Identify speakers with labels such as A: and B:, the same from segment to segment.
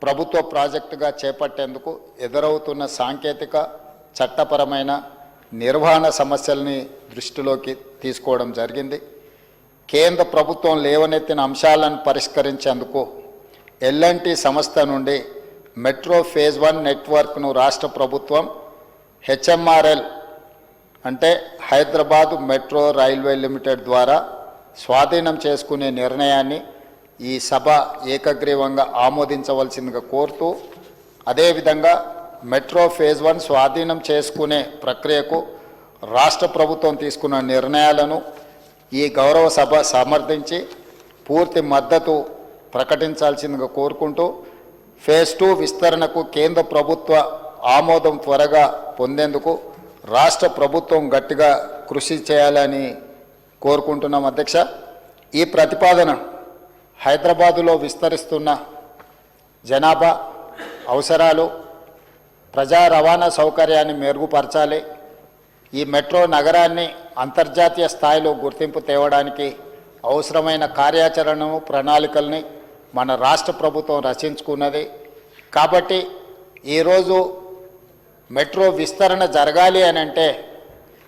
A: ప్రభుత్వ ప్రాజెక్టుగా చేపట్టేందుకు ఎదురవుతున్న సాంకేతిక చట్టపరమైన నిర్వహణ సమస్యల్ని దృష్టిలోకి తీసుకోవడం జరిగింది. కేంద్ర ప్రభుత్వం లేవనెత్తిన అంశాలను పరిష్కరించేందుకు ఎల్ఎన్టీ సంస్థ నుండి మెట్రో ఫేజ్ 1 నెట్వర్క్ను రాష్ట్ర ప్రభుత్వం హెచ్ఎంఆర్ఎల్ అంటే హైదరాబాద్ మెట్రో రైల్వే లిమిటెడ్ ద్వారా స్వాధీనం చేసుకునే నిర్ణయాన్ని ఈ సభ ఏకగ్రీవంగా ఆమోదించవలసిందిగా కోరుతూ, అదేవిధంగా మెట్రో ఫేజ్ 1 స్వాధీనం చేసుకునే ప్రక్రియకు రాష్ట్ర ప్రభుత్వం తీసుకున్న నిర్ణయాలను ఈ గౌరవ సభ సమర్థించి పూర్తి మద్దతు ప్రకటించాల్సిందిగా కోరుకుంటూ, ఫేజ్ 2 విస్తరణకు కేంద్ర ప్రభుత్వ ఆమోదం త్వరగా పొందేందుకు రాష్ట్ర ప్రభుత్వం గట్టిగా కృషి చేయాలని కోరుకుంటున్నాం. అధ్యక్ష, ఈ ప్రతిపాదన హైదరాబాదులో విస్తరిస్తున్న జనాభా అవసరాలు, ప్రజా రవాణా సౌకర్యాన్ని మెరుగుపరచాలి. ఈ మెట్రో నగరాన్ని అంతర్జాతీయ స్థాయిలో గుర్తింపు తేవడానికి అవసరమైన కార్యాచరణను, ప్రణాళికల్ని మన రాష్ట్ర ప్రభుత్వం రచించుకున్నది. కాబట్టి ఈరోజు మెట్రో విస్తరణ జరగాలి అని అంటే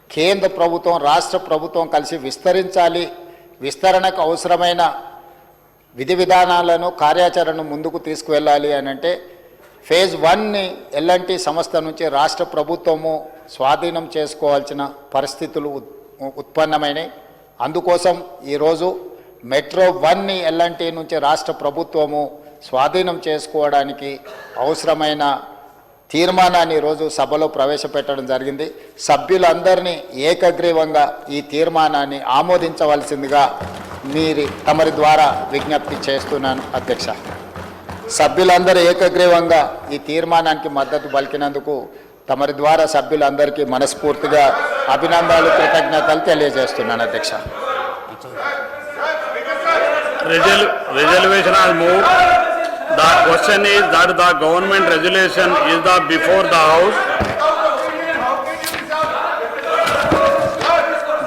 A: కేంద్ర ప్రభుత్వం, రాష్ట్ర ప్రభుత్వం కలిసి విస్తరించాలి. విస్తరణకు అవసరమైన విధి విధానాలను, కార్యాచరణను ముందుకు తీసుకువెళ్ళాలి అని అంటే ఫేజ్ 1ని ఎల్ఎన్టీ సంస్థ నుంచి రాష్ట్ర ప్రభుత్వము స్వాధీనం చేసుకోవాల్సిన పరిస్థితులు ఉత్పన్నమైనవి. అందుకోసం ఈరోజు మెట్రో 1ని ఎల్ఎన్టీ నుంచి రాష్ట్ర ప్రభుత్వము స్వాధీనం చేసుకోవడానికి అవసరమైన తీర్మానాన్ని ఈరోజు సభలో ప్రవేశపెట్టడం జరిగింది. సభ్యులందరినీ ఏకగ్రీవంగా ఈ తీర్మానాన్ని ఆమోదించవలసిందిగా తమరి ద్వారా విజ్ఞప్తి చేస్తున్నాను. అధ్యక్ష, సభ్యులందరూ ఏకగ్రీవంగా ఈ తీర్మానానికి మద్దతు పలికినందుకు తమరి ద్వారా సభ్యులందరికీ మనస్ఫూర్తిగా అభినందనలు, కృతజ్ఞతలు తెలియజేస్తున్నాను. అధ్యక్ష,
B: resolution has moved. The question is that the government resolution is the before the house.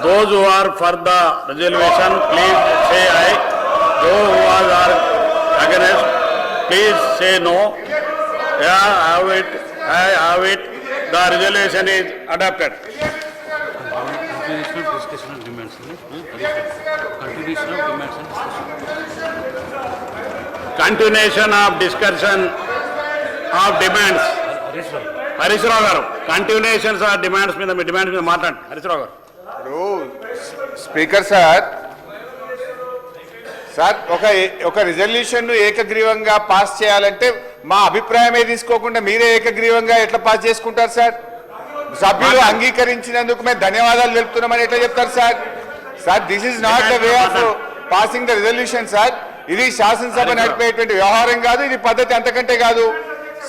B: Those who are for the resolution, please say aye. Those who are against, please say no. Yeah, I have it. The resolution is adopted. Continuation of discussion of demands. Harish Rao garu, continuations of demands మీద మాట్లాడండి. హరీష్ రావు గారు.
C: Speaker sir, ఒక resolution ఏకగ్రీవంగా pass చేయాలంటే మా అభిప్రాయమే తీసుకోకుండా మీరే ఏకగ్రీవంగా ఎట్లా పాస్ చేసుకుంటారు సార్? సభ్యులు అంగీకరించినందుకు మేము ధన్యవాదాలు తెలుపుతున్నామని ఎట్లా చెప్తారు sir? Sir, this is not the way of passing the resolution sir. ఇది శాసనసభ నడిపేటువంటి వ్యవహారం కాదు, ఇది పద్ధతి అంతకంటే కాదు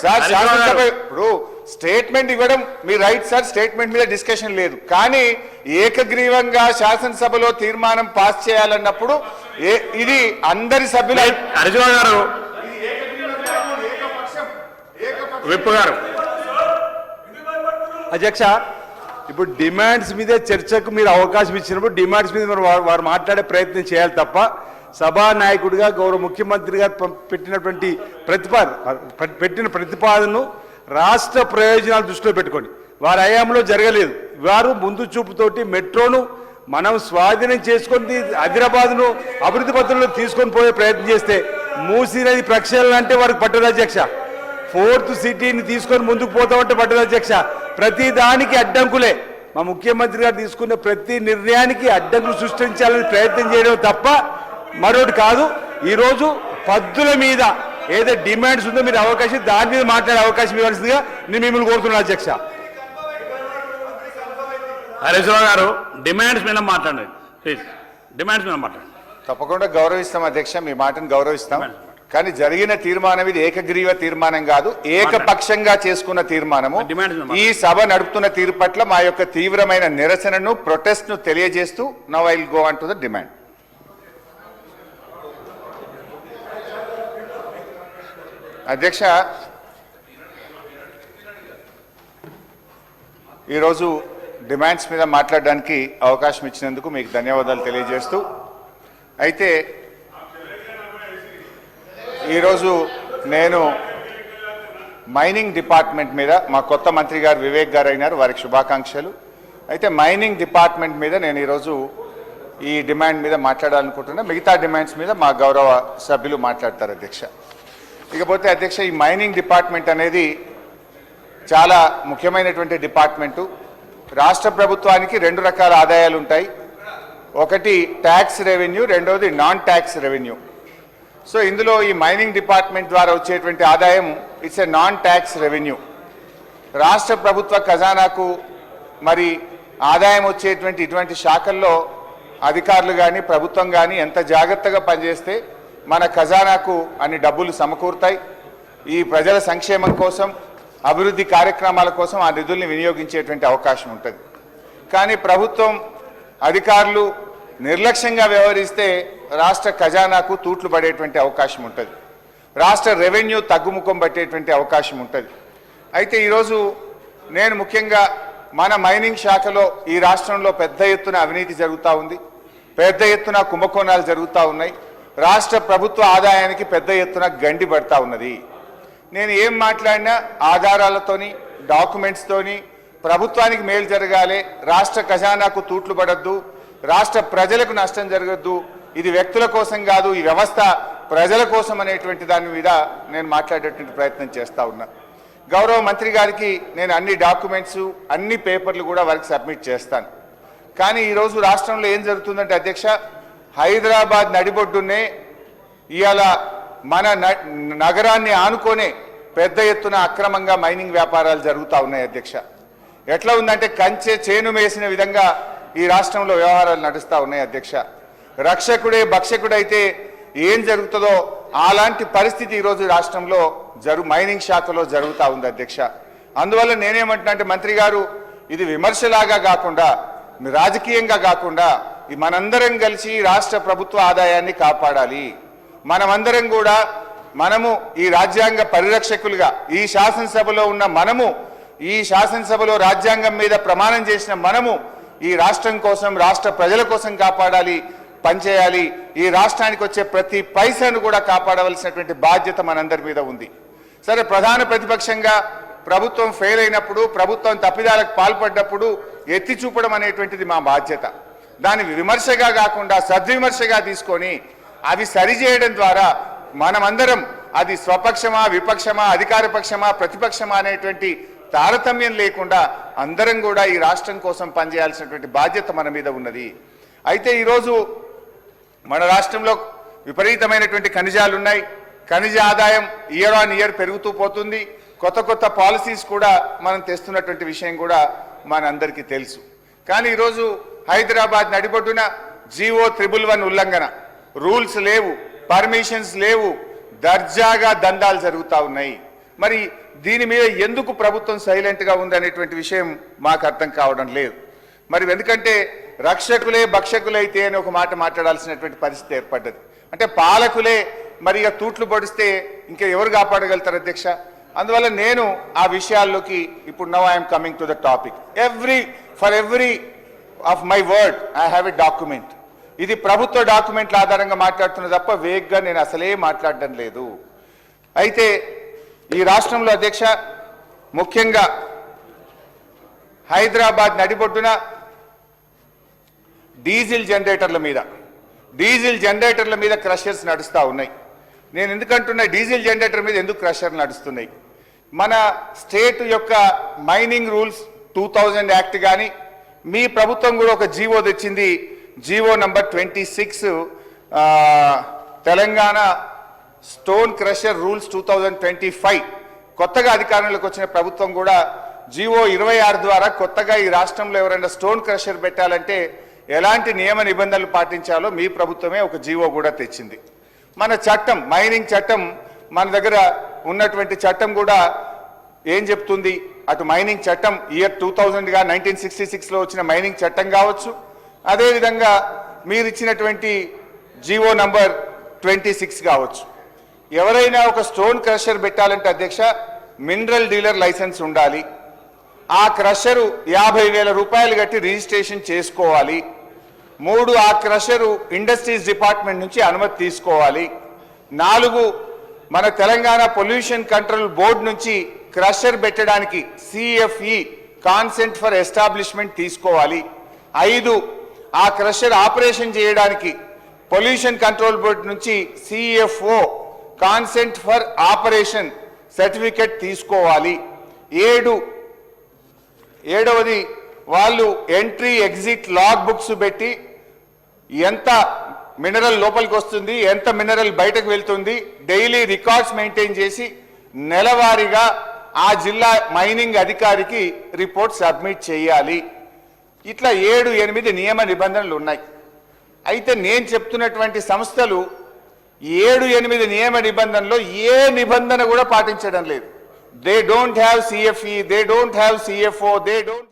C: సార్. శాసనసభ ఇప్పుడు స్టేట్మెంట్ ఇవ్వడం మీ రైట్ సార్, స్టేట్మెంట్ మీద డిస్కషన్ లేదు. కానీ ఏకగ్రీవంగా శాసనసభలో తీర్మానం పాస్ చేయాలన్నప్పుడు ఇది అందరి సభ్యులు.
B: హరీష్ గారు, విప్ గారు.
D: అధ్యక్ష, ఇప్పుడు డిమాండ్స్ మీదే చర్చకు మీరు అవకాశం ఇచ్చినప్పుడు డిమాండ్స్ మీద వారు మాట్లాడే ప్రయత్నం చేయాలి తప్ప సభానాయకుడిగా గౌరవ ముఖ్యమంత్రి గారు పెట్టిన ప్రతిపాదనను రాష్ట్ర ప్రయోజనాలు దృష్టిలో పెట్టుకొని వారి హయాంలో జరగలేదు. వారు ముందు చూపుతోటి మెట్రోను మనం స్వాధీనం చేసుకొని హైదరాబాద్ను అభివృద్ధి పత్రంలో తీసుకొని పోయే ప్రయత్నం చేస్తే మూసీ నది ప్రక్షాళన అంటే వారికి పట్టదు అధ్యక్ష. 4th సిటీని తీసుకొని ముందుకు పోతామంటే పట్టదు అధ్యక్ష. ప్రతి దానికి అడ్డంకులే. మా ముఖ్యమంత్రి గారు తీసుకున్న ప్రతి నిర్ణయానికి అడ్డంకులు సృష్టించాలని ప్రయత్నం చేయడం తప్ప మరొకటి కాదు. ఈరోజు పద్దుల మీద ఏదో డిమాండ్స్ ఉందో మీరు అవకాశం దాని మీద మాట్లాడే అవకాశం ఇవ్వాల్సిందిగా నేను మిమ్మల్ని కోరుతున్నాను అధ్యక్ష.
B: హరీష్ రావు గారు, డిమాండ్స్ మీద మాట్లాడండి ప్లీజ్. డిమాండ్స్ మీద మాట్లాడండి.
C: తప్పకుండా గౌరవిస్తాం అధ్యక్ష, మీ మాటను గౌరవిస్తాం. కానీ జరిగిన తీర్మానం ఇది ఏకగ్రీవ తీర్మానం కాదు, ఏకపక్షంగా చేసుకున్న తీర్మానము. ఈ సభ నడుపుతున్న తీరు పట్ల మా యొక్క తీవ్రమైన నిరసనను, ప్రొటెస్ట్ ను తెలియజేస్తూ now I will go on to the demand. అధ్యక్ష, ఈరోజు డిమాండ్స్ మీద మాట్లాడడానికి అవకాశం ఇచ్చినందుకు మీకు ధన్యవాదాలు తెలియజేస్తూ, అయితే ఈరోజు నేను మైనింగ్ డిపార్ట్మెంట్ మీద మా కొత్త మంత్రి గారు వివేక్ గారు అయినారు, వారికి శుభాకాంక్షలు. అయితే మైనింగ్ డిపార్ట్మెంట్ మీద నేను ఈరోజు ఈ డిమాండ్ మీద మాట్లాడాలనుకుంటున్నా. మిగతా డిమాండ్స్ మీద మా గౌరవ సభ్యులు మాట్లాడతారు అధ్యక్ష. ఇకపోతే అధ్యక్ష, ఈ మైనింగ్ డిపార్ట్మెంట్ అనేది చాలా ముఖ్యమైనటువంటి డిపార్ట్మెంటు. రాష్ట్ర ప్రభుత్వానికి రెండు రకాల ఆదాయాలు ఉంటాయి. ఒకటి ట్యాక్స్ రెవెన్యూ, రెండవది నాన్ ట్యాక్స్ రెవెన్యూ. సో ఇందులో ఈ మైనింగ్ డిపార్ట్మెంట్ ద్వారా వచ్చేటువంటి ఆదాయం it's a non tax revenue. రాష్ట్ర ప్రభుత్వ ఖజానాకు మరి ఆదాయం వచ్చేటువంటి ఇటువంటి శాఖల్లో అధికారులు కానీ ప్రభుత్వం కానీ ఎంత జాగ్రత్తగా పనిచేస్తే మన ఖజానాకు అన్ని డబ్బులు సమకూరుతాయి. ఈ ప్రజల సంక్షేమం కోసం, అభివృద్ధి కార్యక్రమాల కోసం ఆ నిధుల్ని వినియోగించేటువంటి అవకాశం ఉంటుంది. కానీ ప్రభుత్వం అధికారులు నిర్లక్ష్యంగా వ్యవహరిస్తే రాష్ట్ర ఖజానాకు తూట్లు పడేటువంటి అవకాశం ఉంటుంది. రాష్ట్ర రెవెన్యూ తగ్గుముఖం పట్టేటువంటి అవకాశం ఉంటుంది. అయితే ఈరోజు నేను ముఖ్యంగా మన మైనింగ్ శాఖలో ఈ రాష్ట్రంలో పెద్ద ఎత్తున అవినీతి జరుగుతూ ఉంది, పెద్ద ఎత్తున కుంభకోణాలు జరుగుతూ ఉన్నాయి, రాష్ట్ర ప్రభుత్వ ఆదాయానికి పెద్ద ఎత్తున గండి పడతా ఉన్నది. నేను ఏం మాట్లాడినా ఆధారాలతోని, డాక్యుమెంట్స్తోని ప్రభుత్వానికి మేలు జరగాలి, రాష్ట్ర ఖజానాకు తూట్లు పడద్దు, రాష్ట్ర ప్రజలకు నష్టం జరగద్దు, ఇది వ్యక్తుల కోసం కాదు, ఈ వ్యవస్థ ప్రజల కోసం అనేటువంటి దాని మీద నేను మాట్లాడేటువంటి ప్రయత్నం చేస్తూ ఉన్నా. గౌరవ మంత్రి గారికి నేను అన్ని డాక్యుమెంట్స్, అన్ని పేపర్లు కూడా వారికి సబ్మిట్ చేస్తాను. కానీ ఈరోజు రాష్ట్రంలో ఏం జరుగుతుందంటే అధ్యక్ష, హైదరాబాద్ నడిబొడ్డునే ఇవాళ మన నగరాన్ని ఆనుకొనే పెద్ద ఎత్తున అక్రమంగా మైనింగ్ వ్యాపారాలు జరుగుతూ ఉన్నాయి అధ్యక్ష. ఎట్లా ఉందంటే కంచె చేను వేసిన విధంగా ఈ రాష్ట్రంలో వ్యవహారాలు నడుస్తూ ఉన్నాయి అధ్యక్ష. రక్షకుడే భక్షకుడైతే ఏం జరుగుతుందో అలాంటి పరిస్థితి ఈరోజు రాష్ట్రంలో మైనింగ్ శాఖలో జరుగుతూ ఉంది అధ్యక్ష. అందువల్ల నేనేమంటున్నా అంటే మంత్రి గారు, ఇది విమర్శలాగా కాకుండా, రాజకీయంగా కాకుండా మనందరం కలిసి రాష్ట్ర ప్రభుత్వ ఆదాయాన్ని కాపాడాలి. మనమందరం కూడా మనము ఈ రాజ్యాంగ పరిరక్షకులుగా, ఈ శాసనసభలో ఉన్న మనము, ఈ శాసనసభలో రాజ్యాంగం మీద ప్రమాణం చేసిన మనము ఈ రాష్ట్రం కోసం, రాష్ట్ర ప్రజల కోసం కాపాడాలి, పనిచేయాలి. ఈ రాష్ట్రానికి వచ్చే ప్రతి పైసను కూడా కాపాడవలసినటువంటి బాధ్యత మనందరి మీద ఉంది. సరే, ప్రధాన ప్రతిపక్షంగా ప్రభుత్వం ఫెయిల్ అయినప్పుడు, ప్రభుత్వం తప్పిదాలకు పాల్పడ్డప్పుడు ఎత్తి చూపడం అనేటువంటిది మా బాధ్యత. దాన్ని విమర్శగా కాకుండా సద్విమర్శగా తీసుకొని అవి సరిచేయడం ద్వారా మనమందరం, అది స్వపక్షమా, విపక్షమా, అధికార పక్షమా, ప్రతిపక్షమా అనేటువంటి తారతమ్యం లేకుండా అందరం కూడా ఈ రాష్ట్రం కోసం పనిచేయాల్సినటువంటి బాధ్యత మన మీద ఉన్నది. అయితే ఈరోజు మన రాష్ట్రంలో విపరీతమైనటువంటి ఖనిజాలు ఉన్నాయి. ఖనిజ ఆదాయం ఇయర్ ఆన్ ఇయర్ పెరుగుతూ పోతుంది. కొత్త కొత్త పాలసీస్ కూడా మనం తెస్తున్నటువంటి విషయం కూడా మనందరికీ తెలుసు. కానీ ఈరోజు హైదరాబాద్ నడిబొడ్డున జీవో 111 ఉల్లంఘన, రూల్స్ లేవు, పర్మిషన్స్ లేవు, దర్జాగా దందాలు జరుగుతూ ఉన్నాయి. మరి దీని మీద ఎందుకు ప్రభుత్వం సైలెంట్గా ఉందనేటువంటి విషయం మాకు అర్థం కావడం లేదు. మరి ఎందుకంటే రక్షకులే భక్షకులైతే అని ఒక మాట మాట్లాడాల్సినటువంటి పరిస్థితి ఏర్పడ్డది. అంటే పాలకులే మరి ఇక తూట్లు పొడిస్తే ఇంకా ఎవరు కాపాడగలుగుతారు అధ్యక్ష? అందువల్ల నేను ఆ విషయాల్లోకి ఇప్పుడు now I'm coming to the topic. For every of my word I have a document. ఇది ప్రభుత్వ డాక్యుమెంట్ల ఆధారంగా మాట్లాడుతున్న తప్ప వేగ్గా నేను అసలే మాట్లాడడం లేదు. అయితే ఈ రాష్ట్రంలో అధ్యక్ష, ముఖ్యంగా హైదరాబాద్ నడిబొడ్డున డీజిల్ జనరేటర్ల మీద క్రషర్స్ నడుస్తూ ఉన్నాయి. నేను ఎందుకంటున్నా డీజిల్ జనరేటర్ మీద ఎందుకు క్రషర్ నడుస్తున్నాయి? మన స్టేట్ యొక్క మైనింగ్ రూల్స్ 2000 యాక్ట్ కానీ, మీ ప్రభుత్వం కూడా ఒక జీవో తెచ్చింది, GO number 26 Telangana stone crusher rules 2025. కొత్తగా అధికారంలోకి వచ్చిన ప్రభుత్వం కూడా జీవో 26 ద్వారా కొత్తగా ఈ రాష్ట్రంలో ఎవరైనా స్టోన్ క్రషర్ పెట్టాలంటే ఎలాంటి నియమ నిబంధనలు పాటించాలో మీ ప్రభుత్వమే ఒక జీవో కూడా తెచ్చింది. మన చట్టం, మైనింగ్ చట్టం, మన దగ్గర ఉన్నటువంటి చట్టం కూడా ఏం చెప్తుంది? అటు మైనింగ్ చట్టం ఇయర్ 2000గా 1966లో వచ్చిన మైనింగ్ చట్టం కావచ్చు, అదేవిధంగా మీరు ఇచ్చినటువంటి జీవో నంబర్ 26 కావచ్చు. ఎవరైనా ఒక స్టోన్ క్రషర్ పెట్టాలంటే అధ్యక్ష, మినరల్ డీలర్ లైసెన్స్ ఉండాలి. ఆ క్రషరు 50,000 రూపాయలు కట్టి రిజిస్ట్రేషన్ చేసుకోవాలి. 3, ఆ క్రషరు ఇండస్ట్రీస్ డిపార్ట్మెంట్ నుంచి అనుమతి తీసుకోవాలి. 4, మన తెలంగాణ పొల్యూషన్ కంట్రోల్ బోర్డు నుంచి క్రషర్ పెట్టడానికి CFE కాన్సెంట్ ఫర్ ఎస్టాబ్లిష్మెంట్ తీసుకోవాలి. 5 ఆ క్రషర్ ఆపరేషన్ చేయడానికి పొల్యూషన్ కంట్రోల్ బోర్డు నుంచి CFO consent for operation certificate తీసుకోవాలి. 7వది వాళ్ళు ఎంట్రీ ఎగ్జిట్ లాగ్ బుక్స్ పెట్టి ఎంత మినరల్ లోపలికి వస్తుంది, ఎంత మినరల్ బయటకు వెళ్తుంది, డైలీ రికార్డ్స్ మెయింటైన్ చేసి నెలవారీగా ఆ జిల్లా మైనింగ్ అధికారికి రిపోర్ట్ సబ్మిట్ చేయాలి. ఇట్లా 7-8 నియమ నిబంధనలు ఉన్నాయి. అయితే నేను చెప్తున్నటువంటి సంస్థలు 7-8 నియమ నిబంధనలో ఏ నిబంధన కూడా పాటించడం లేదు. They don't have CFE, they don't have CFO, they don't